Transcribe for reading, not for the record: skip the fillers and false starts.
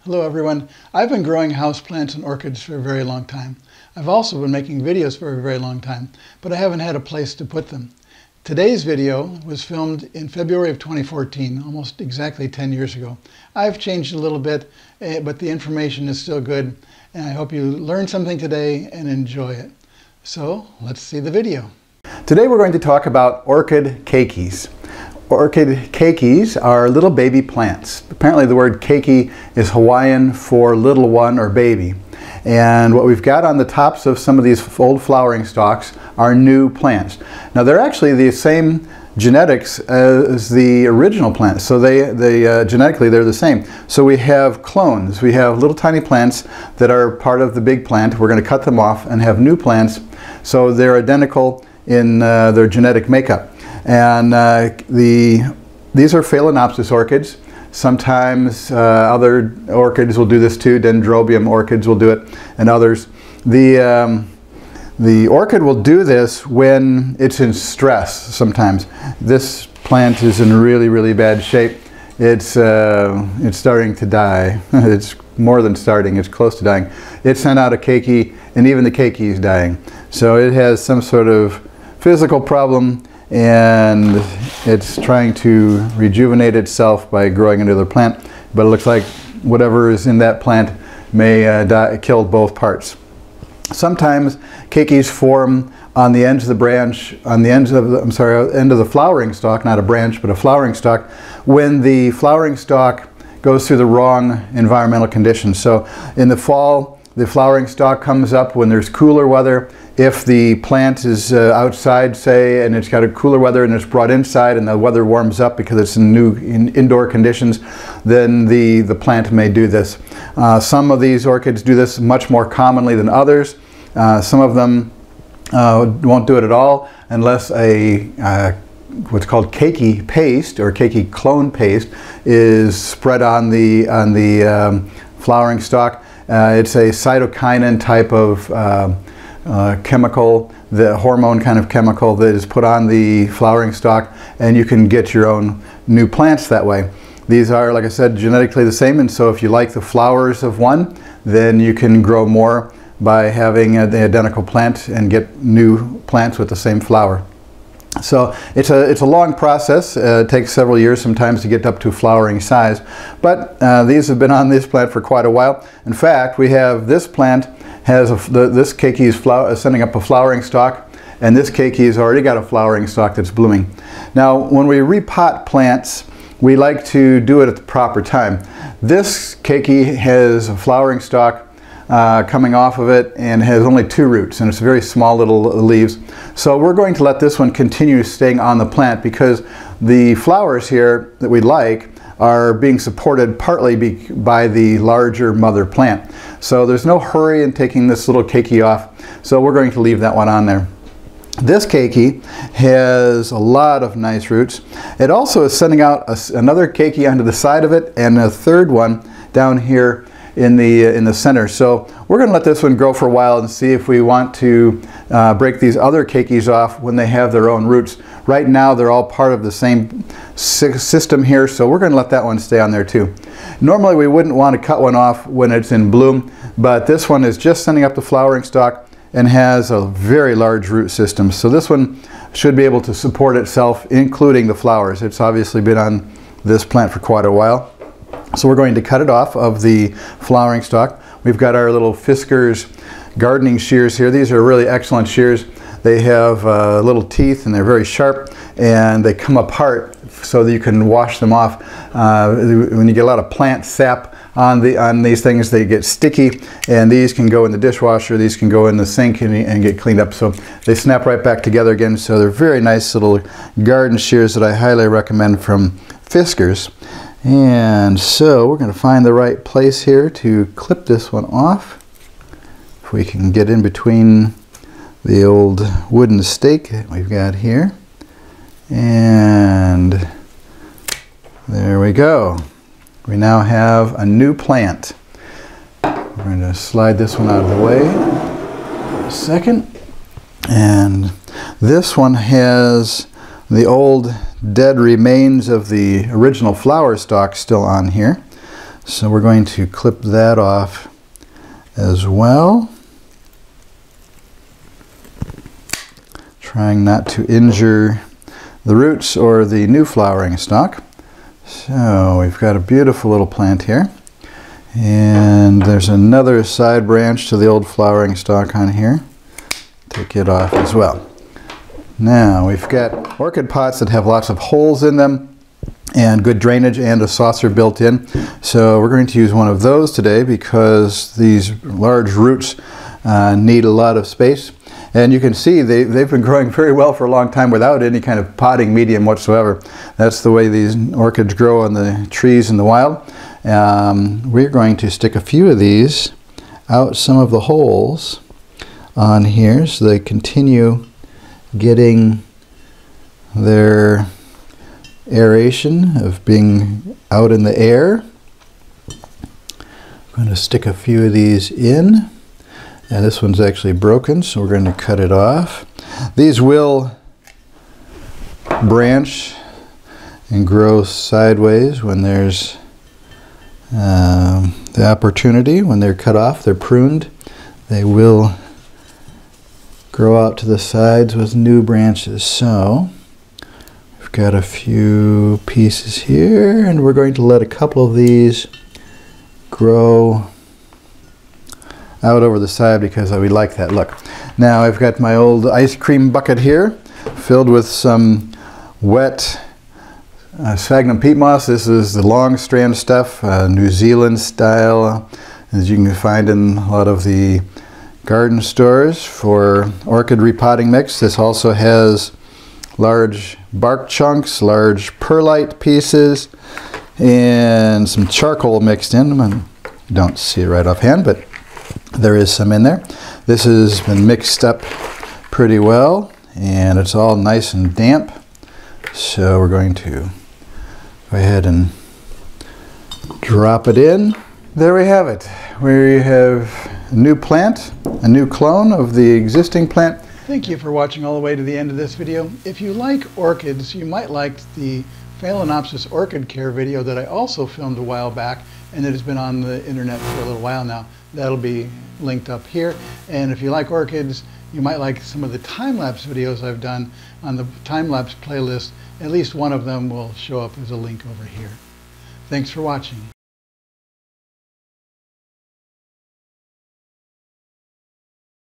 Hello everyone. I've been growing houseplants and orchids for a very long time. I've also been making videos for a very long time, but I haven't had a place to put them. Today's video was filmed in February of 2014, almost exactly 10 years ago. I've changed a little bit, but the information is still good, and I hope you learned something today and enjoy it. So let's see the video. Today we're going to talk about Orchid Keikis. Orchid Keikis are little baby plants. Apparently the word keiki is Hawaiian for little one or baby. And what we've got on the tops of some of these old flowering stalks are new plants. Now they're actually the same genetics as the original plants, so genetically they're the same. So we have clones. We have little tiny plants that are part of the big plant. We're going to cut them off and have new plants, so they're identical in their genetic makeup. And these are Phalaenopsis orchids. Sometimes other orchids will do this too. Dendrobium orchids will do it, and others. The orchid will do this when it's in stress sometimes. This plant is in really, really bad shape. It's starting to die. It's more than starting, it's close to dying. It sent out a keiki, and even the keiki is dying. So it has some sort of physical problem, and it's trying to rejuvenate itself by growing another plant, but it looks like whatever is in that plant may kill both parts. Sometimes keikis form on the ends of the branch, on the ends of the, end of the flowering stalk, not a branch, but a flowering stalk, when the flowering stalk goes through the wrong environmental conditions. So in the fall, the flowering stalk comes up when there's cooler weather. If the plant is outside, say, and it's got a cooler weather and it's brought inside and the weather warms up because it's in indoor conditions, then the plant may do this. Some of these orchids do this much more commonly than others. Some of them won't do it at all unless what's called keiki paste or keiki clone paste is spread on the flowering stalk. It's a cytokinin type of chemical, the hormone kind of chemical that is put on the flowering stalk, and you can get your own new plants that way. These are, like I said, genetically the same, and so if you like the flowers of one, then you can grow more by having the identical plant and get new plants with the same flower. So it's a long process. It takes several years sometimes to get up to flowering size, but these have been on this plant for quite a while. In fact, we have this plant has this keiki is sending up a flowering stalk, and this keiki has already got a flowering stalk that's blooming. Now when we repot plants, we like to do it at the proper time. This keiki has a flowering stalk coming off of it and has only 2 roots, and it's very small little leaves. So we're going to let this one continue staying on the plant because the flowers here that we like are being supported partly by the larger mother plant. So there's no hurry in taking this little keiki off, so we're going to leave that one on there. This keiki has a lot of nice roots. It also is sending out another keiki onto the side of it and a third one down here in the center. So we're going to let this one grow for a while and see if we want to break these other keikis off when they have their own roots. Right now they're all part of the same system here, so we're going to let that one stay on there too. Normally we wouldn't want to cut one off when it's in bloom, but this one is just sending up the flowering stalk and has a very large root system. So this one should be able to support itself, including the flowers. It's obviously been on this plant for quite a while. So we're going to cut it off of the flowering stalk. We've got our little Fisker's gardening shears here. These are really excellent shears. They have little teeth and they're very sharp, and they come apart so that you can wash them off. When you get a lot of plant sap on these things, they get sticky, and these can go in the dishwasher, these can go in the sink and get cleaned up. So they snap right back together again. So they're very nice little garden shears that I highly recommend from Fisker's. And so we're going to find the right place here to clip this one off. If we can get in between the old wooden stake that we've got here. And there we go. We now have a new plant. We're going to slide this one out of the way for a second. And this one has the old dead remains of the original flower stalk still on here. So we're going to clip that off as well, trying not to injure the roots or the new flowering stalk. So we've got a beautiful little plant here, and there's another side branch to the old flowering stalk on here. Take it off as well. Now we've got orchid pots that have lots of holes in them and good drainage and a saucer built in. So we're going to use one of those today because these large roots need a lot of space. And you can see they've been growing very well for a long time without any kind of potting medium whatsoever. That's the way these orchids grow on the trees in the wild. We're going to stick a few of these out some of the holes on here so they continue getting their aeration of being out in the air. I'm going to stick a few of these in, and this one's actually broken, so we're going to cut it off. These will branch and grow sideways when there's the opportunity. When they're cut off, they're pruned, they will grow out to the sides with new branches. So we've got a few pieces here, and we're going to let a couple of these grow out over the side because we like that look. Now I've got my old ice cream bucket here filled with some wet sphagnum peat moss. This is the long strand stuff, New Zealand style, as you can find in a lot of the garden stores for orchid repotting mix. This also has large bark chunks, large perlite pieces, and some charcoal mixed in. You don't see it right offhand, but there is some in there. This has been mixed up pretty well, and it's all nice and damp. So we're going to go ahead and drop it in. There we have it. We have a new plant, a new clone of the existing plant. Thank you for watching all the way to the end of this video. If you like orchids, you might like the Phalaenopsis orchid care video that I also filmed a while back, and it has been on the internet for a little while now. That'll be linked up here. And if you like orchids, you might like some of the time-lapse videos I've done on the time-lapse playlist. At least one of them will show up as a link over here. Thanks for watching.